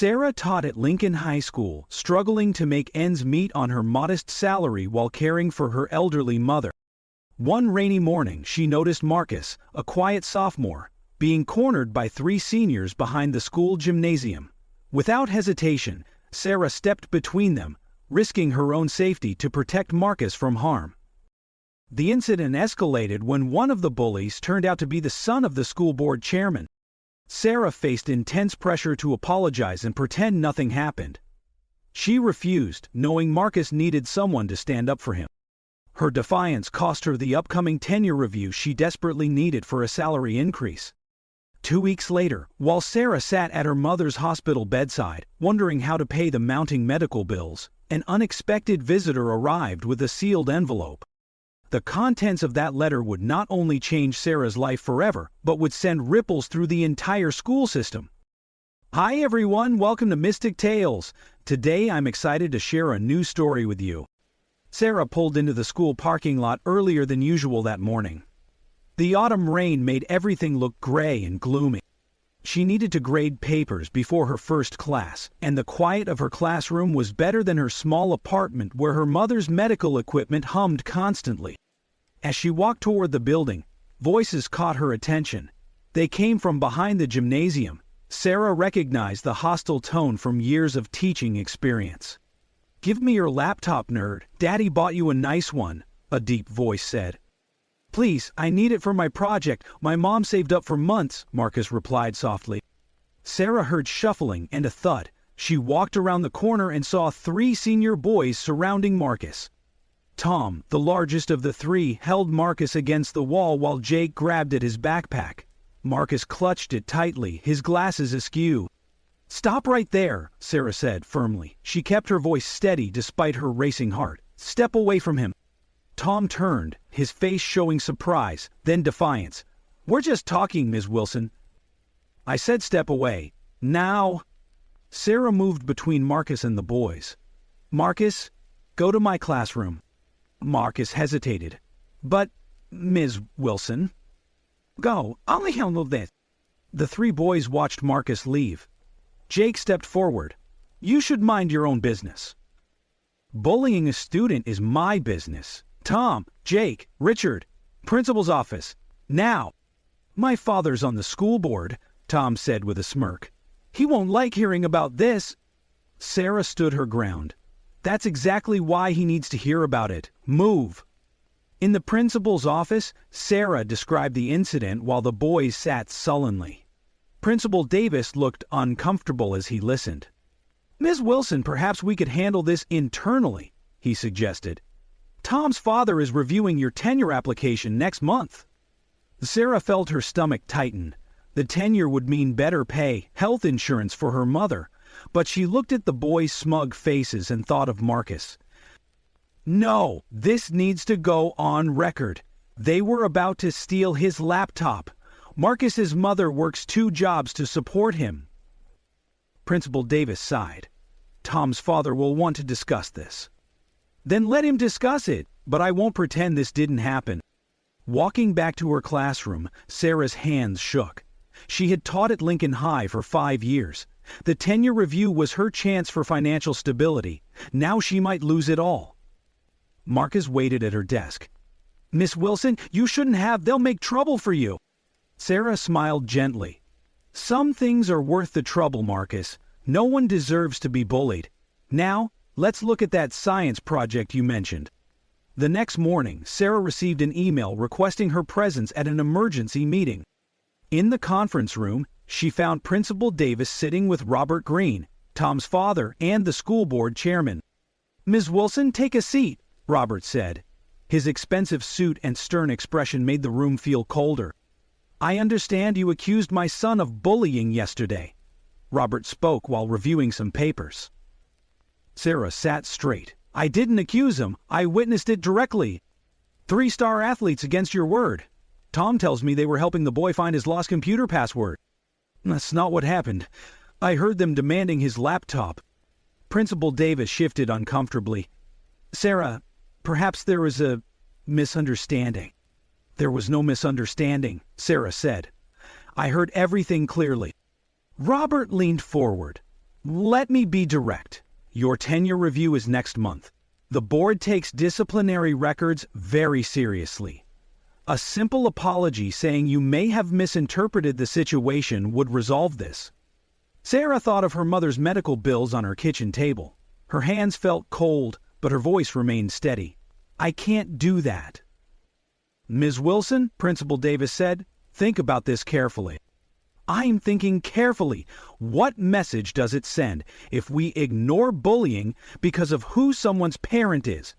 Sarah taught at Lincoln High School, struggling to make ends meet on her modest salary while caring for her elderly mother. One rainy morning, she noticed Marcus, a quiet sophomore, being cornered by three seniors behind the school gymnasium. Without hesitation, Sarah stepped between them, risking her own safety to protect Marcus from harm. The incident escalated when one of the bullies turned out to be the son of the school board chairman. Sarah faced intense pressure to apologize and pretend nothing happened. She refused, knowing Marcus needed someone to stand up for him. Her defiance cost her the upcoming tenure review she desperately needed for a salary increase. 2 weeks later, while Sarah sat at her mother's hospital bedside, wondering how to pay the mounting medical bills, an unexpected visitor arrived with a sealed envelope. The contents of that letter would not only change Sarah's life forever, but would send ripples through the entire school system. Hi everyone, welcome to Mystic Tales. Today I'm excited to share a new story with you. Sarah pulled into the school parking lot earlier than usual that morning. The autumn rain made everything look gray and gloomy. She needed to grade papers before her first class, and the quiet of her classroom was better than her small apartment where her mother's medical equipment hummed constantly. As she walked toward the building, voices caught her attention. They came from behind the gymnasium. Sarah recognized the hostile tone from years of teaching experience. "Give me your laptop, nerd. Daddy bought you a nice one," a deep voice said. "Please, I need it for my project. My mom saved up for months," Marcus replied softly. Sarah heard shuffling and a thud. She walked around the corner and saw three senior boys surrounding Marcus. Tom, the largest of the three, held Marcus against the wall while Jake grabbed at his backpack. Marcus clutched it tightly, his glasses askew. "Stop right there," Sarah said firmly. She kept her voice steady despite her racing heart. "Step away from him." Tom turned, his face showing surprise, then defiance. "We're just talking, Ms. Wilson." "I said step away. Now." Sarah moved between Marcus and the boys. "Marcus, go to my classroom." Marcus hesitated. "But, Ms. Wilson." "Go, I'll handle this." The three boys watched Marcus leave. Jake stepped forward. "You should mind your own business." "Bullying a student is my business. Tom, Jake, Richard, principal's office. Now." "My father's on the school board," Tom said with a smirk. "He won't like hearing about this." Sarah stood her ground. "That's exactly why he needs to hear about it. Move." In the principal's office, Sarah described the incident while the boys sat sullenly. Principal Davis looked uncomfortable as he listened. "Ms. Wilson, perhaps we could handle this internally," he suggested. "Tom's father is reviewing your tenure application next month." Sarah felt her stomach tighten. The tenure would mean better pay, health insurance for her mother, but she looked at the boys' smug faces and thought of Marcus. No, this needs to go on record. They were about to steal his laptop. Marcus's mother works 2 jobs to support him. Principal Davis sighed. "Tom's father will want to discuss this." "Then let him discuss it, but I won't pretend this didn't happen." Walking back to her classroom, Sarah's hands shook. She had taught at Lincoln High for 5 years. The tenure review was her chance for financial stability. Now she might lose it all. Marcus waited at her desk. "Miss Wilson, you shouldn't have. They'll make trouble for you." Sarah smiled gently. "Some things are worth the trouble, Marcus. No one deserves to be bullied. Now, let's look at that science project you mentioned." The next morning, Sarah received an email requesting her presence at an emergency meeting. In the conference room, she found Principal Davis sitting with Robert Green, Tom's father, and the school board chairman. "Ms. Wilson, take a seat," Robert said. His expensive suit and stern expression made the room feel colder. "I understand you accused my son of bullying yesterday." Robert spoke while reviewing some papers. Sarah sat straight. "I didn't accuse him. I witnessed it directly. 3-star athletes against your word. Tom tells me they were helping the boy find his lost computer password." "That's not what happened. I heard them demanding his laptop." Principal Davis shifted uncomfortably. "Sarah, perhaps there was a misunderstanding." "There was no misunderstanding," Sarah said. "I heard everything clearly." Robert leaned forward. Let me be direct. Your tenure review is next month. The board takes disciplinary records very seriously. A simple apology saying you may have misinterpreted the situation would resolve this. Sarah thought of her mother's medical bills on her kitchen table. Her hands felt cold, but her voice remained steady. I can't do that. Ms. Wilson, Principal Davis said, think about this carefully. I'm thinking carefully. What message does it send if we ignore bullying because of who someone's parent is?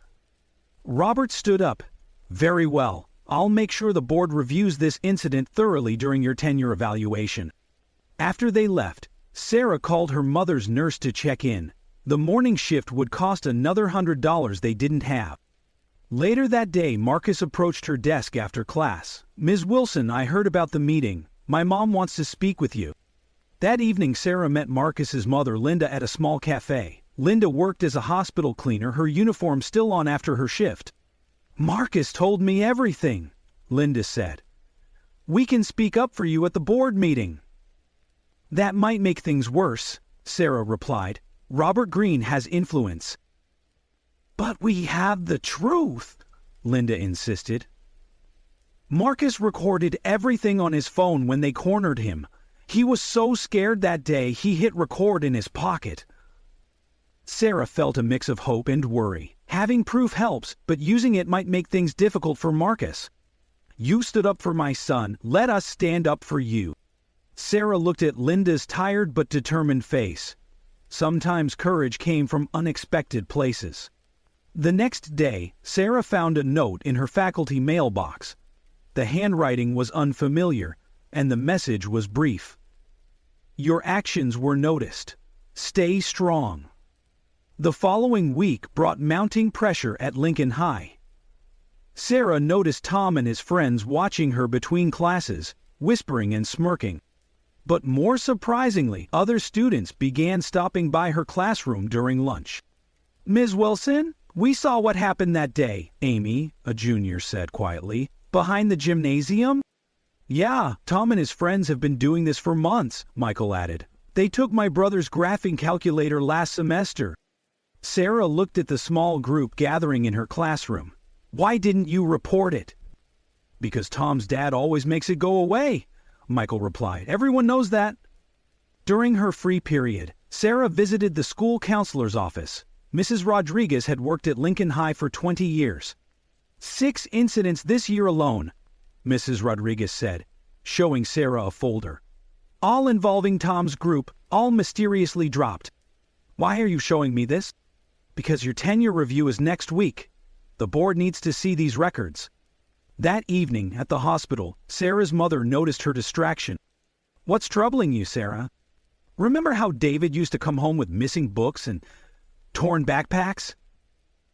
Robert stood up. Very well. I'll make sure the board reviews this incident thoroughly during your tenure evaluation. After they left, Sarah called her mother's nurse to check in. The morning shift would cost another $100 they didn't have. Later that day, Marcus approached her desk after class. Ms. Wilson, I heard about the meeting. My mom wants to speak with you. That evening, Sarah met Marcus's mother, Linda, at a small cafe. Linda worked as a hospital cleaner, her uniform still on after her shift. Marcus told me everything, Linda said. We can speak up for you at the board meeting. That might make things worse, Sarah replied. Robert Greene has influence. But we have the truth, Linda insisted. Marcus recorded everything on his phone when they cornered him. He was so scared that day he hit record in his pocket. Sarah felt a mix of hope and worry. Having proof helps, but using it might make things difficult for Marcus. You stood up for my son. Let us stand up for you. Sarah looked at Linda's tired but determined face. Sometimes courage came from unexpected places. The next day, Sarah found a note in her faculty mailbox. The handwriting was unfamiliar, and the message was brief. Your actions were noticed. Stay strong. The following week brought mounting pressure at Lincoln High. Sarah noticed Tom and his friends watching her between classes, whispering and smirking. But more surprisingly, other students began stopping by her classroom during lunch. Ms. Wilson, we saw what happened that day, Amy, a junior, said quietly. Behind the gymnasium? Yeah, Tom and his friends have been doing this for months, Michael added. They took my brother's graphing calculator last semester. Sarah looked at the small group gathering in her classroom. Why didn't you report it? Because Tom's dad always makes it go away, Michael replied. Everyone knows that. During her free period, Sarah visited the school counselor's office. Mrs. Rodriguez had worked at Lincoln High for 20 years. 6 incidents this year alone, Mrs. Rodriguez said, showing Sarah a folder. All involving Tom's group, all mysteriously dropped. Why are you showing me this? Because your tenure review is next week. The board needs to see these records. That evening at the hospital, Sarah's mother noticed her distraction. What's troubling you, Sarah? Remember how David used to come home with missing books and torn backpacks?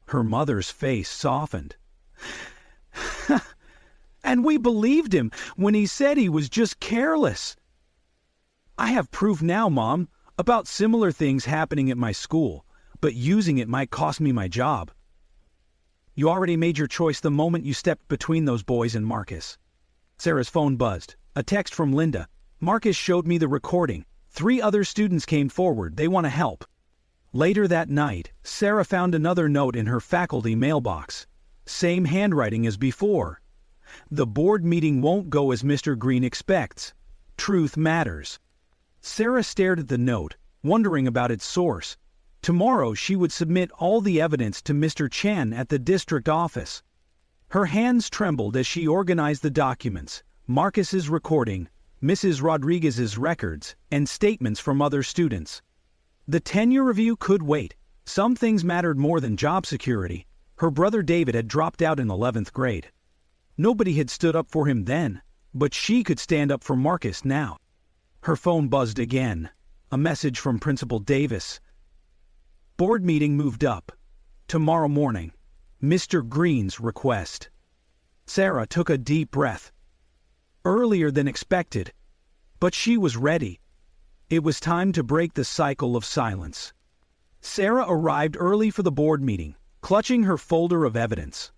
Her mother's face softened. And we believed him when he said he was just careless. I have proof now, Mom, about similar things happening at my school, but using it might cost me my job. You already made your choice the moment you stepped between those boys and Marcus. Sarah's phone buzzed. A text from Linda. Marcus showed me the recording. 3 other students came forward. They want to help. Later that night, Sarah found another note in her faculty mailbox. Same handwriting as before. The board meeting won't go as Mr. Greene expects. Truth matters. Sarah stared at the note, wondering about its source. Tomorrow she would submit all the evidence to Mr. Chen at the district office. Her hands trembled as she organized the documents, Marcus's recording, Mrs. Rodriguez's records, and statements from other students. The tenure review could wait. Some things mattered more than job security. Her brother David had dropped out in 11th grade. Nobody had stood up for him then, but she could stand up for Marcus now. Her phone buzzed again. A message from Principal Davis. Board meeting moved up. Tomorrow morning. Mr. Greene's request. Sarah took a deep breath. Earlier than expected. But she was ready. It was time to break the cycle of silence. Sarah arrived early for the board meeting, clutching her folder of evidence.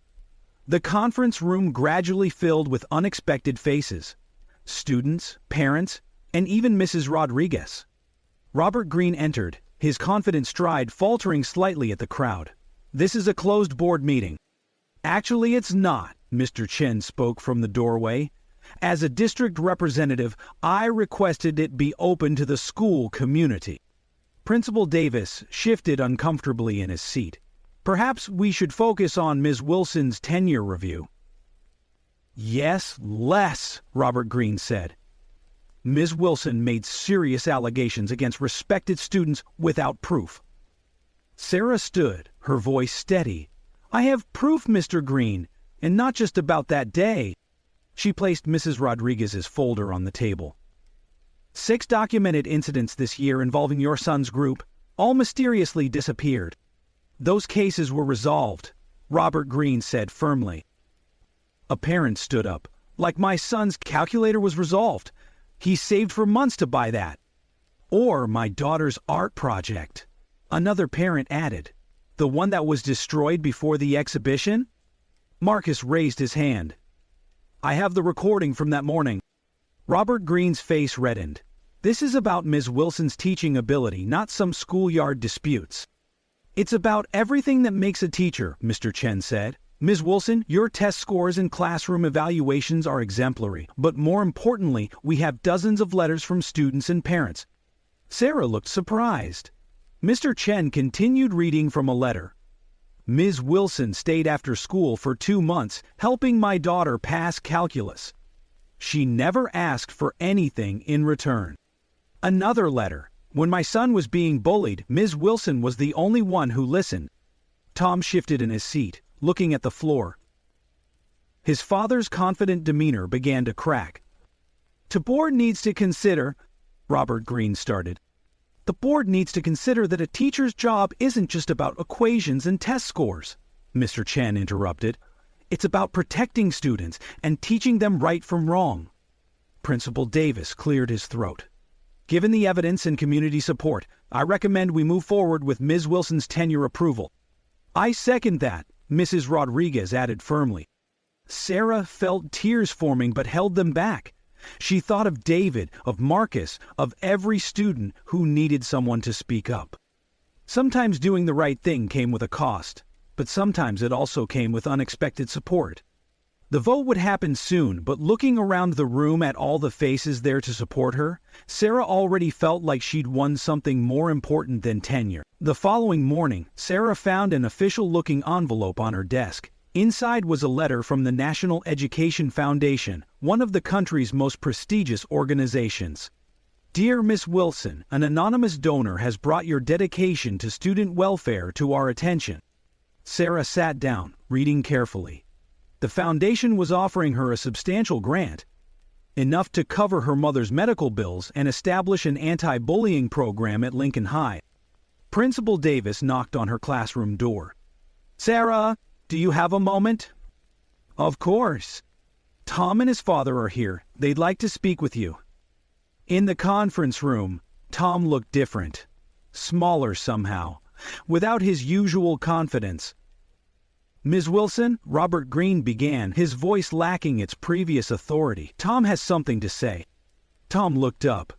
The conference room gradually filled with unexpected faces. Students, parents, and even Mrs. Rodriguez. Robert Greene entered, his confident stride faltering slightly at the crowd. "This is a closed board meeting." "Actually, it's not," Mr. Chen spoke from the doorway. "As a district representative, I requested it be open to the school community." Principal Davis shifted uncomfortably in his seat. "Perhaps we should focus on Ms. Wilson's tenure review." "Yes, less," Robert Greene said. Ms. Wilson made serious allegations against respected students without proof. Sarah stood, her voice steady. "I have proof, Mr. Greene, and not just about that day." She placed Mrs. Rodriguez's folder on the table. 6 documented incidents this year involving your son's group, all mysteriously disappeared. Those cases were resolved, Robert Greene said firmly. A parent stood up. "Like my son's calculator was resolved. He saved for months to buy that." "Or my daughter's art project," another parent added. "The one that was destroyed before the exhibition?" Marcus raised his hand. "I have the recording from that morning." Robert Greene's face reddened. "This is about Ms. Wilson's teaching ability, not some schoolyard disputes." "It's about everything that makes a teacher," Mr. Chen said. "Ms. Wilson, your test scores and classroom evaluations are exemplary, but more importantly, we have dozens of letters from students and parents." Sarah looked surprised. Mr. Chen continued reading from a letter. "Ms. Wilson stayed after school for 2 months, helping my daughter pass calculus. She never asked for anything in return." Another letter. "When my son was being bullied, Ms. Wilson was the only one who listened." Tom shifted in his seat, looking at the floor. His father's confident demeanor began to crack. "The board needs to consider," Robert Greene started. "The board needs to consider that a teacher's job isn't just about equations and test scores," Mr. Chen interrupted. "It's about protecting students and teaching them right from wrong." Principal Davis cleared his throat. "Given the evidence and community support, I recommend we move forward with Ms. Wilson's tenure approval." "I second that," Mrs. Rodriguez added firmly. Sarah felt tears forming but held them back. She thought of David, of Marcus, of every student who needed someone to speak up. Sometimes doing the right thing came with a cost, but sometimes it also came with unexpected support. The vote would happen soon, but looking around the room at all the faces there to support her, Sarah already felt like she'd won something more important than tenure. The following morning, Sarah found an official-looking envelope on her desk. Inside was a letter from the National Education Foundation, one of the country's most prestigious organizations. "Dear Miss Wilson, an anonymous donor has brought your dedication to student welfare to our attention." Sarah sat down, reading carefully. The foundation was offering her a substantial grant, enough to cover her mother's medical bills and establish an anti-bullying program at Lincoln High. Principal Davis knocked on her classroom door. "Sarah, do you have a moment?" "Of course." "Tom and his father are here. They'd like to speak with you." In the conference room, Tom looked different, smaller somehow, without his usual confidence. "Ms. Wilson," Robert Greene began, his voice lacking its previous authority. "Tom has something to say." Tom looked up.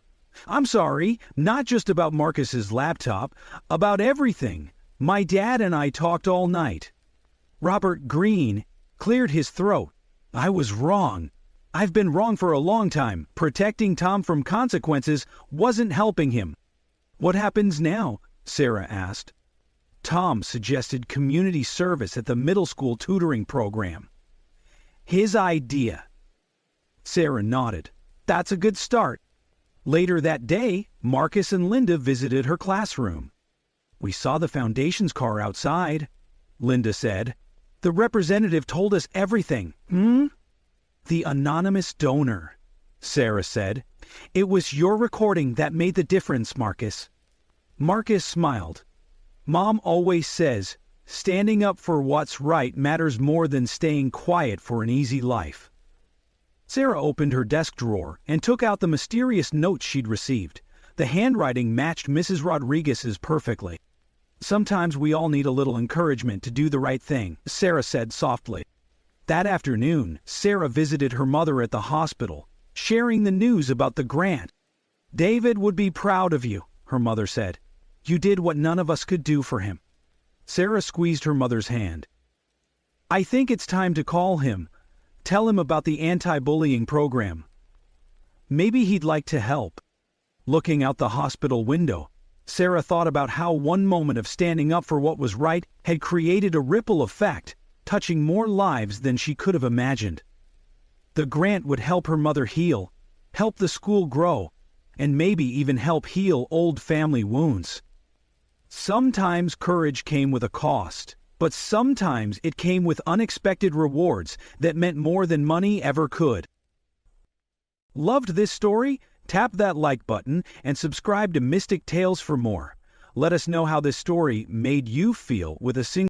"I'm sorry, not just about Marcus's laptop, about everything. My dad and I talked all night." Robert Greene cleared his throat. "I was wrong. I've been wrong for a long time. Protecting Tom from consequences wasn't helping him." "What happens now?" Sarah asked. Tom suggested community service at the middle school tutoring program. "His idea." Sarah nodded. "That's a good start." Later that day, Marcus and Linda visited her classroom. "We saw the foundation's car outside," Linda said. "The representative told us everything." "The anonymous donor," Sarah said. "It was your recording that made the difference, Marcus." Marcus smiled. "Mom always says, standing up for what's right matters more than staying quiet for an easy life." Sarah opened her desk drawer and took out the mysterious notes she'd received. The handwriting matched Mrs. Rodriguez's perfectly. "Sometimes we all need a little encouragement to do the right thing," Sarah said softly. That afternoon, Sarah visited her mother at the hospital, sharing the news about the grant. "David would be proud of you," her mother said. "You did what none of us could do for him." Sarah squeezed her mother's hand. "I think it's time to call him. Tell him about the anti-bullying program. Maybe he'd like to help." Looking out the hospital window, Sarah thought about how one moment of standing up for what was right had created a ripple effect, touching more lives than she could have imagined. The grant would help her mother heal, help the school grow, and maybe even help heal old family wounds. Sometimes courage came with a cost, but sometimes it came with unexpected rewards that meant more than money ever could. Loved this story? Tap that like button and subscribe to Mystic Tales for more. Let us know how this story made you feel with a single